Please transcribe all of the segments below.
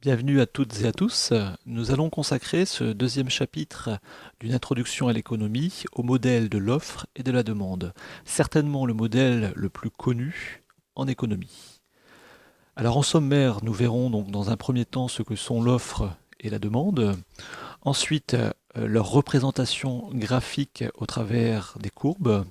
Bienvenue à toutes et à tous. Nous allons consacrer ce deuxième chapitre d'une introduction à l'économie au modèle de l'offre et de la demande, certainement le modèle le plus connu en économie. Alors en sommaire, nous verrons donc dans un premier temps ce que sont l'offre et la demande, ensuite leur représentation graphique au travers des courbes.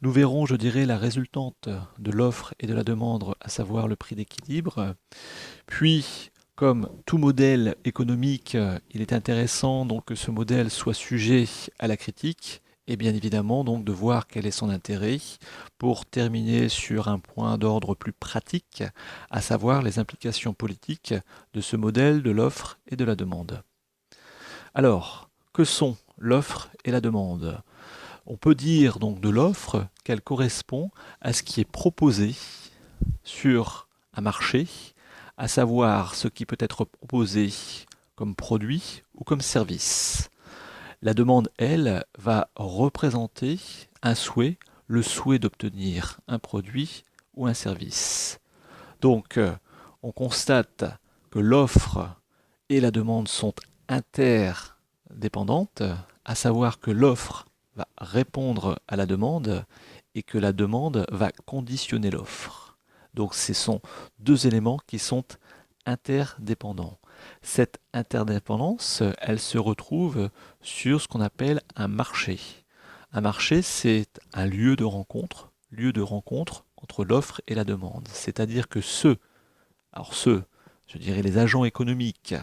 Nous verrons, je dirais, la résultante de l'offre et de la demande, à savoir le prix d'équilibre. Puis, comme tout modèle économique, il est intéressant donc que ce modèle soit sujet à la critique et bien évidemment donc de voir quel est son intérêt pour terminer sur un point d'ordre plus pratique, à savoir les implications politiques de ce modèle de l'offre et de la demande. Alors, que sont l'offre et la demande? On peut dire donc de l'offre qu'elle correspond à ce qui est proposé sur un marché, à savoir ce qui peut être proposé comme produit ou comme service. La demande, elle, va représenter un souhait, le souhait d'obtenir un produit ou un service. Donc, on constate que l'offre et la demande sont interdépendantes, à savoir que l'offre va répondre à la demande et que la demande va conditionner l'offre. Donc ce sont deux éléments qui sont interdépendants. Cette interdépendance, elle se retrouve sur ce qu'on appelle un marché. Un marché, c'est un lieu de rencontre entre l'offre et la demande. C'est-à-dire que ceux, je dirais les agents économiques,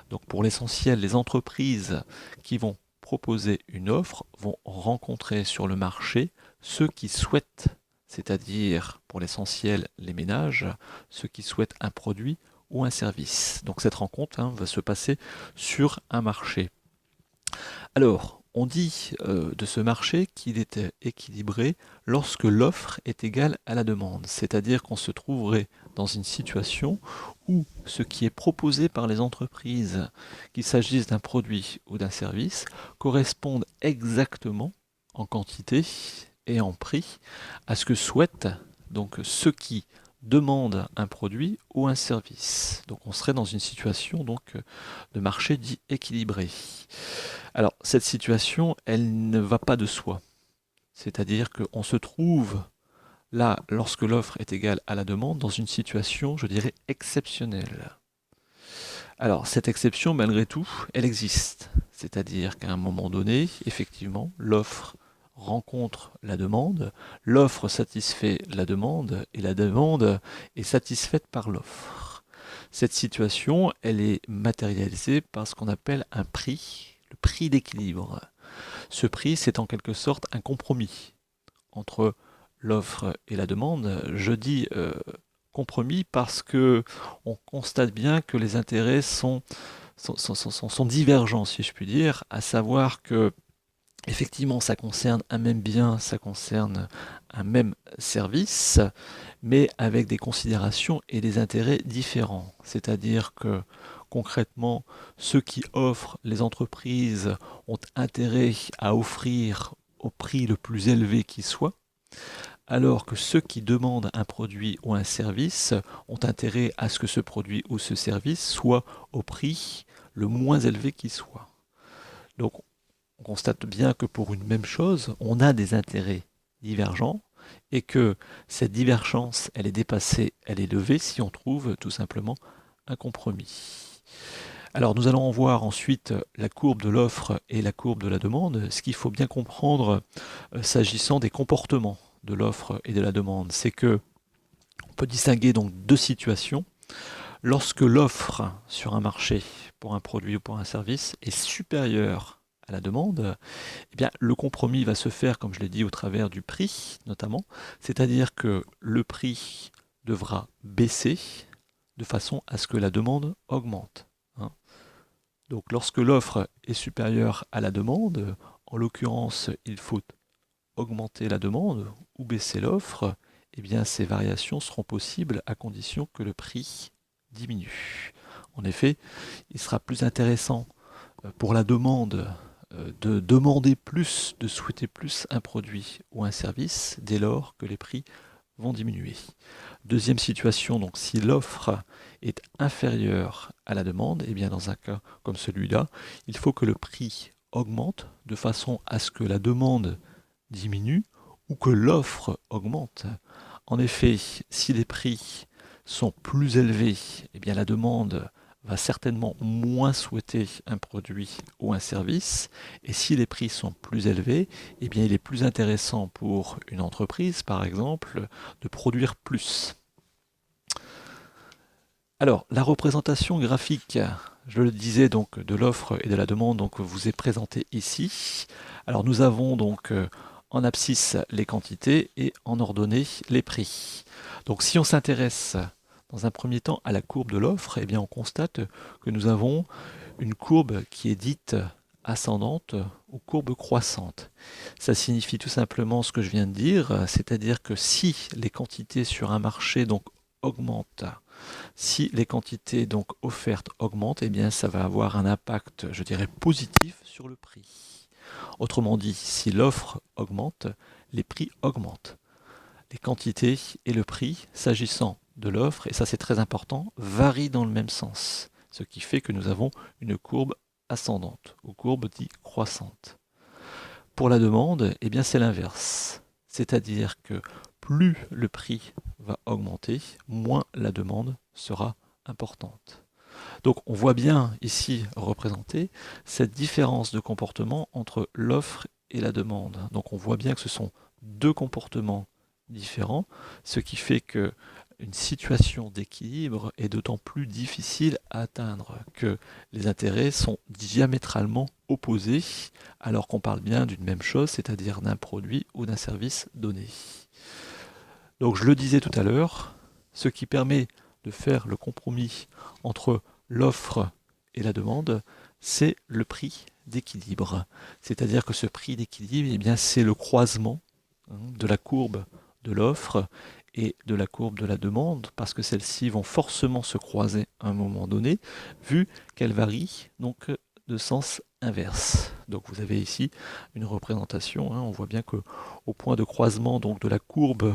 donc pour l'essentiel les entreprises qui vont proposer une offre, vont rencontrer sur le marché ceux qui souhaitent, c'est-à-dire pour l'essentiel les ménages, ceux qui souhaitent un produit ou un service. Donc cette rencontre va se passer sur un marché. Alors, on dit de ce marché qu'il est équilibré lorsque l'offre est égale à la demande, c'est-à-dire qu'on se trouverait dans une situation où ce qui est proposé par les entreprises, qu'il s'agisse d'un produit ou d'un service, correspondent exactement en quantité et en prix à ce que souhaitent donc ceux qui demandent un produit ou un service. Donc on serait dans une situation donc de marché dit équilibré. Alors, cette situation, elle ne va pas de soi. C'est-à-dire qu'on se trouve là, lorsque l'offre est égale à la demande, dans une situation, je dirais, exceptionnelle. Alors, cette exception, malgré tout, elle existe. C'est-à-dire qu'à un moment donné, effectivement, l'offre rencontre la demande, l'offre satisfait la demande, et la demande est satisfaite par l'offre. Cette situation, elle est matérialisée par ce qu'on appelle un prix, le prix d'équilibre. Ce prix, c'est en quelque sorte un compromis entre l'offre et la demande. Je dis compromis parce que on constate bien que les intérêts sont divergents, si je puis dire, à savoir que effectivement, ça concerne un même bien, ça concerne un même service, mais avec des considérations et des intérêts différents. C'est-à-dire que concrètement, ceux qui offrent les entreprises ont intérêt à offrir au prix le plus élevé qui soit, alors que ceux qui demandent un produit ou un service ont intérêt à ce que ce produit ou ce service soit au prix le moins élevé qui soit. Donc on constate bien que pour une même chose, on a des intérêts divergents et que cette divergence, elle est dépassée, elle est levée si on trouve tout simplement un compromis. Alors nous allons voir ensuite la courbe de l'offre et la courbe de la demande. Ce qu'il faut bien comprendre s'agissant des comportements de l'offre et de la demande, c'est que on peut distinguer donc deux situations. Lorsque l'offre sur un marché pour un produit ou pour un service est supérieure à la demande, eh bien, le compromis va se faire, comme je l'ai dit, au travers du prix, notamment. C'est-à-dire que le prix devra baisser de façon à ce que la demande augmente. Hein. Donc, lorsque l'offre est supérieure à la demande, en l'occurrence, il faut augmenter la demande ou baisser l'offre, eh bien, ces variations seront possibles à condition que le prix diminue. En effet, il sera plus intéressant pour la demande de demander plus, de souhaiter plus un produit ou un service dès lors que les prix vont diminuer. Deuxième situation, donc si l'offre est inférieure à la demande, et bien dans un cas comme celui-là, il faut que le prix augmente de façon à ce que la demande diminue ou que l'offre augmente. En effet, si les prix sont plus élevés, eh bien la demande va certainement moins souhaiter un produit ou un service. Et si les prix sont plus élevés, eh bien il est plus intéressant pour une entreprise, par exemple, de produire plus. Alors, la représentation graphique, je le disais donc, de l'offre et de la demande, donc vous est présentée ici. Alors, nous avons donc en abscisse les quantités et en ordonnée les prix. Donc, si on s'intéresse dans un premier temps à la courbe de l'offre, eh bien, on constate que nous avons une courbe qui est dite ascendante ou courbe croissante. Ça signifie tout simplement ce que je viens de dire, c'est-à-dire que si les quantités sur un marché donc augmentent, si les quantités donc offertes augmentent, eh bien ça va avoir un impact, je dirais, positif sur le prix. Autrement dit, si l'offre augmente, les prix augmentent. Les quantités et le prix, s'agissant de l'offre, et ça c'est très important, varient dans le même sens. Ce qui fait que nous avons une courbe ascendante, ou courbe dite croissante. Pour la demande, eh bien c'est l'inverse. C'est-à-dire que plus le prix va augmenter, moins la demande sera importante. Donc on voit bien ici représenter cette différence de comportement entre l'offre et la demande. Donc on voit bien que ce sont deux comportements différents, ce qui fait que une situation d'équilibre est d'autant plus difficile à atteindre que les intérêts sont diamétralement opposés alors qu'on parle bien d'une même chose, c'est-à-dire d'un produit ou d'un service donné. Donc je le disais tout à l'heure, ce qui permet de faire le compromis entre l'offre et la demande, c'est le prix d'équilibre. C'est-à-dire que ce prix d'équilibre, eh bien, c'est le croisement de la courbe de l'offre et de la courbe de la demande, parce que celles-ci vont forcément se croiser à un moment donné, vu qu'elles varient donc de sens inverse. Donc vous avez ici une représentation, on voit bien que au point de croisement donc de la courbe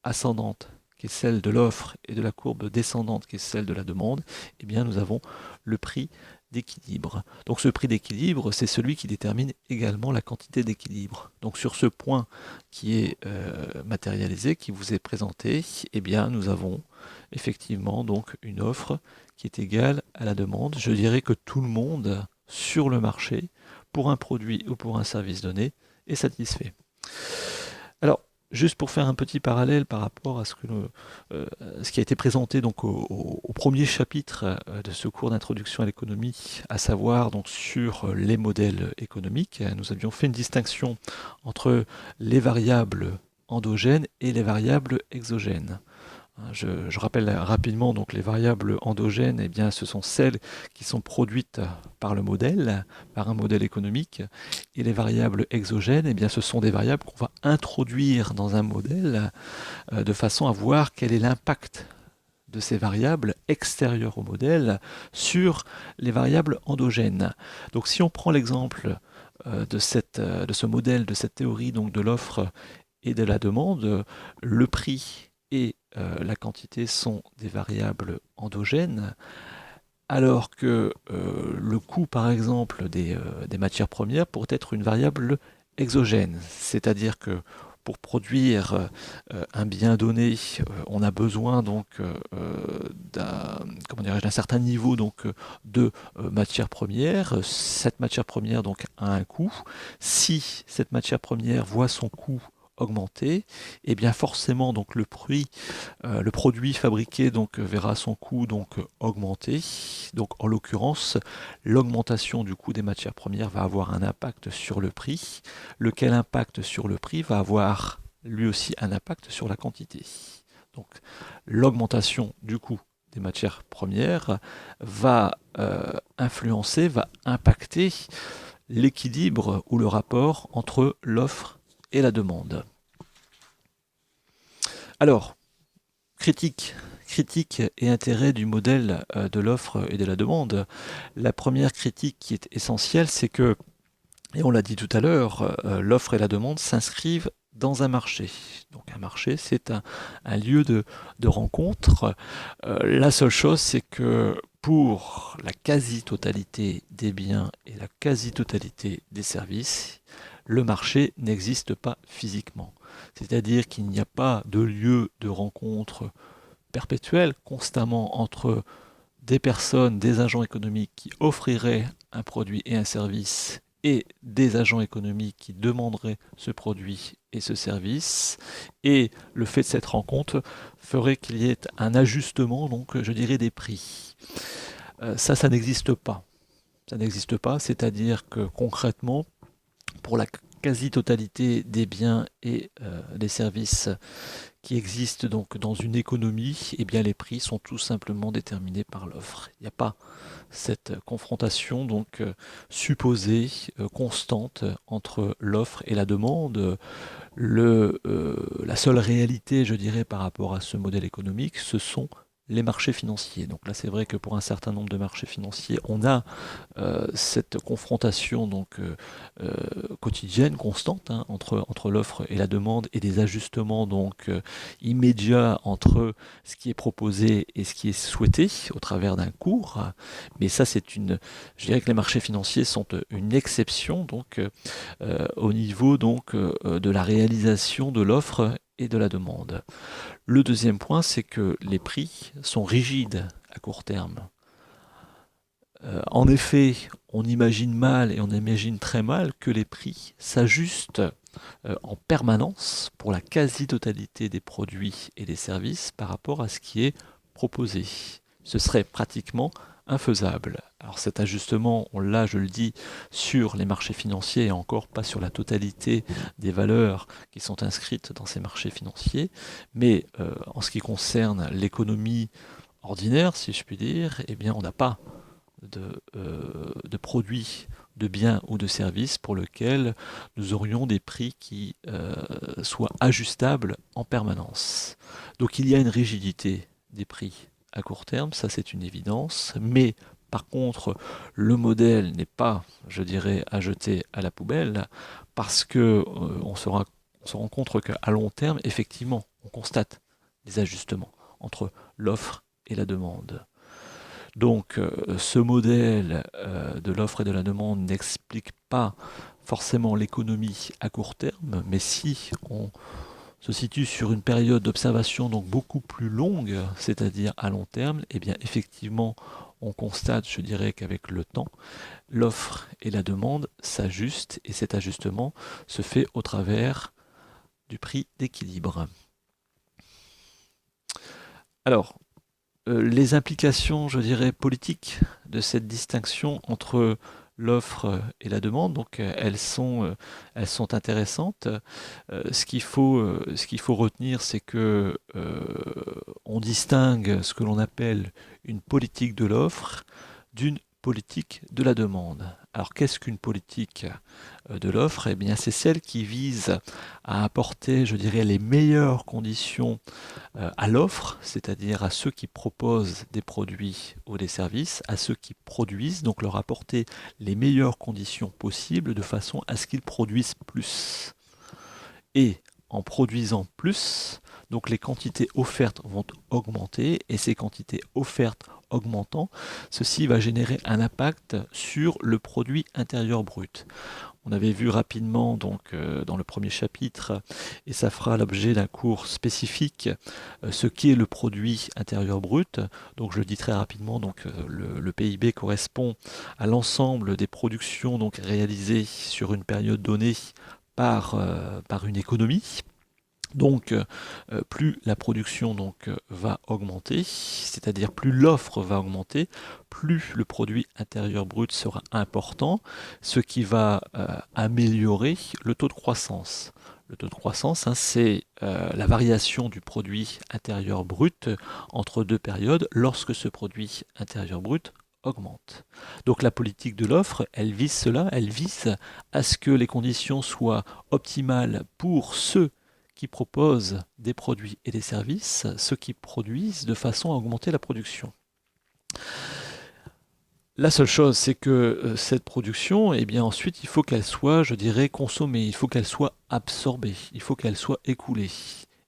ascendante, qui est celle de l'offre, et de la courbe descendante, qui est celle de la demande, eh bien nous avons le prix d'équilibre. Donc ce prix d'équilibre, c'est celui qui détermine également la quantité d'équilibre. Donc sur ce point qui est matérialisé, qui vous est présenté, eh bien nous avons effectivement donc une offre qui est égale à la demande. Je dirais que tout le monde sur le marché, pour un produit ou pour un service donné, est satisfait. Alors, juste pour faire un petit parallèle par rapport à ce qui a été présenté donc au premier chapitre de ce cours d'introduction à l'économie, à savoir donc sur les modèles économiques, nous avions fait une distinction entre les variables endogènes et les variables exogènes. Je rappelle rapidement donc les variables endogènes, eh bien, ce sont celles qui sont produites par le modèle, par un modèle économique, et les variables exogènes, eh bien, ce sont des variables qu'on va introduire dans un modèle de façon à voir quel est l'impact de ces variables extérieures au modèle sur les variables endogènes. Donc si on prend l'exemple de ce modèle, de cette théorie donc de l'offre et de la demande, le prix et la quantité sont des variables endogènes, alors que le coût, par exemple, des matières premières pourrait être une variable exogène. C'est-à-dire que pour produire un bien donné, on a besoin donc d'un certain niveau donc, de matière première. Cette matière première donc, a un coût. Si cette matière première voit son coût augmenter, et bien forcément donc le produit fabriqué donc verra son coût donc augmenter. Donc en l'occurrence, l'augmentation du coût des matières premières va avoir un impact sur le prix, lequel impact sur le prix va avoir lui aussi un impact sur la quantité. Donc l'augmentation du coût des matières premières va influencer, va impacter l'équilibre ou le rapport entre l'offre et la demande. Alors, critique et intérêt du modèle de l'offre et de la demande. La première critique qui est essentielle, c'est que, et on l'a dit tout à l'heure, l'offre et la demande s'inscrivent dans un marché. Donc un marché, c'est un lieu de rencontre. La seule chose, c'est que pour la quasi-totalité des biens et la quasi-totalité des services, le marché n'existe pas physiquement. C'est-à-dire qu'il n'y a pas de lieu de rencontre perpétuel, constamment entre des personnes, des agents économiques qui offriraient un produit et un service et des agents économiques qui demanderaient ce produit et ce service. Et le fait de cette rencontre ferait qu'il y ait un ajustement, donc je dirais, des prix. Ça n'existe pas. Ça n'existe pas, c'est-à-dire que concrètement, pour la quasi-totalité des biens et des services qui existent donc dans une économie, eh bien les prix sont tout simplement déterminés par l'offre. Il n'y a pas cette confrontation donc supposée, constante entre l'offre et la demande. La seule réalité, je dirais, par rapport à ce modèle économique, ce sont les marchés financiers. Donc là, c'est vrai que pour un certain nombre de marchés financiers, on a cette confrontation donc quotidienne, constante, hein, entre l'offre et la demande et des ajustements donc immédiats entre ce qui est proposé et ce qui est souhaité au travers d'un cours. Mais ça, je dirais que les marchés financiers sont une exception donc au niveau donc de la réalisation de l'offre et de la demande. Le deuxième point, c'est que les prix sont rigides à court terme. En effet, on imagine mal et on imagine très mal que les prix s'ajustent en permanence pour la quasi-totalité des produits et des services par rapport à ce qui est proposé. Ce serait pratiquement infaisable. Alors cet ajustement, on l'a, je le dis, sur les marchés financiers et encore pas sur la totalité des valeurs qui sont inscrites dans ces marchés financiers, mais en ce qui concerne l'économie ordinaire, si je puis dire, eh bien on n'a pas de produits, de biens ou de services pour lesquels nous aurions des prix qui soient ajustables en permanence. Donc il y a une rigidité des prix à court terme, ça c'est une évidence, mais par contre, le modèle n'est pas, je dirais, à jeter à la poubelle, parce que on se rend compte qu'à long terme, effectivement, on constate des ajustements entre l'offre et la demande. Donc ce modèle de l'offre et de la demande n'explique pas forcément l'économie à court terme, mais si on se situe sur une période d'observation donc beaucoup plus longue, c'est-à-dire à long terme, eh bien effectivement on constate, je dirais qu'avec le temps, l'offre et la demande s'ajustent et cet ajustement se fait au travers du prix d'équilibre. Alors, les implications, je dirais, politiques de cette distinction entre l'offre et la demande, donc elles sont intéressantes. Ce qu'il faut retenir, c'est que on distingue ce que l'on appelle une politique de l'offre d'une politique de la demande. Alors qu'est-ce qu'une politique de l'offre? Eh bien, c'est celle qui vise à apporter, je dirais, les meilleures conditions à l'offre, c'est-à-dire à ceux qui proposent des produits ou des services, à ceux qui produisent, donc leur apporter les meilleures conditions possibles de façon à ce qu'ils produisent plus. Et en produisant plus, donc les quantités offertes vont augmenter et ces quantités offertes augmentant, ceci va générer un impact sur le produit intérieur brut. On avait vu rapidement donc dans le premier chapitre, et ça fera l'objet d'un cours spécifique, ce qu'est le produit intérieur brut. Donc je le dis très rapidement, donc le PIB correspond à l'ensemble des productions donc réalisées sur une période donnée par une économie. Donc, plus la production donc, va augmenter, c'est-à-dire plus l'offre va augmenter, plus le produit intérieur brut sera important, ce qui va améliorer le taux de croissance. Le taux de croissance, hein, c'est la variation du produit intérieur brut entre deux périodes lorsque ce produit intérieur brut augmente. Donc la politique de l'offre, elle vise cela, elle vise à ce que les conditions soient optimales pour ceux qui proposent des produits et des services, ceux qui produisent de façon à augmenter la production. La seule chose, c'est que cette production, eh bien ensuite, il faut qu'elle soit, je dirais, consommée, il faut qu'elle soit absorbée, il faut qu'elle soit écoulée.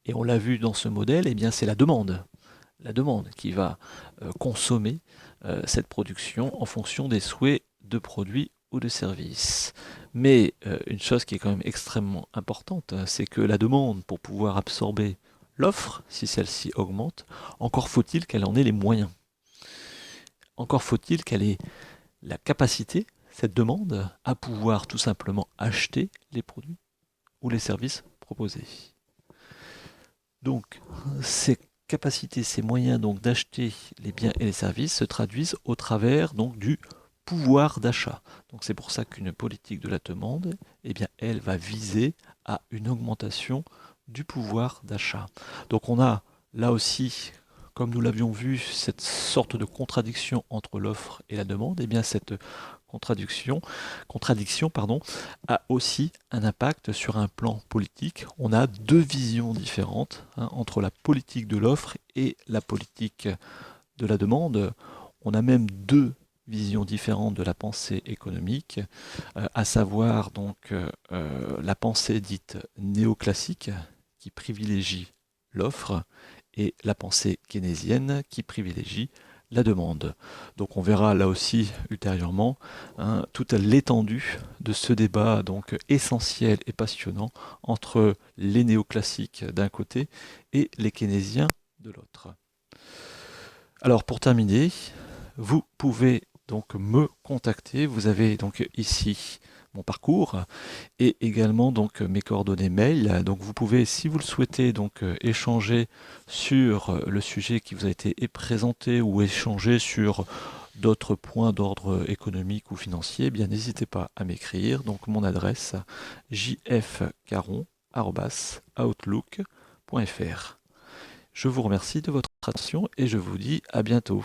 Et on l'a vu dans ce modèle, eh bien c'est la demande qui va consommer cette production en fonction des souhaits de produits ou de services. Mais une chose qui est quand même extrêmement importante, c'est que la demande, pour pouvoir absorber l'offre, si celle-ci augmente, encore faut-il qu'elle en ait les moyens. Encore faut-il qu'elle ait la capacité, cette demande, à pouvoir tout simplement acheter les produits ou les services proposés. Donc, ces capacités, ces moyens donc d'acheter les biens et les services se traduisent au travers donc du pouvoir d'achat. Donc c'est pour ça qu'une politique de la demande, eh bien, elle va viser à une augmentation du pouvoir d'achat. Donc on a là aussi, comme nous l'avions vu, cette sorte de contradiction entre l'offre et la demande. Eh bien cette contradiction pardon, a aussi un impact sur un plan politique. On a deux visions différentes entre la politique de l'offre et la politique de la demande. On a même deux visions différentes de la pensée économique, à savoir donc la pensée dite néoclassique qui privilégie l'offre et la pensée keynésienne qui privilégie la demande. Donc on verra là aussi ultérieurement toute l'étendue de ce débat donc essentiel et passionnant entre les néoclassiques d'un côté et les keynésiens de l'autre. Alors pour terminer, vous pouvez donc me contacter. Vous avez donc ici mon parcours et également donc mes coordonnées mail. Donc vous pouvez, si vous le souhaitez, donc échanger sur le sujet qui vous a été présenté ou échanger sur d'autres points d'ordre économique ou financier, eh bien n'hésitez pas à m'écrire. Donc mon adresse jfcaron@outlook.fr. Je vous remercie de votre attention et je vous dis à bientôt.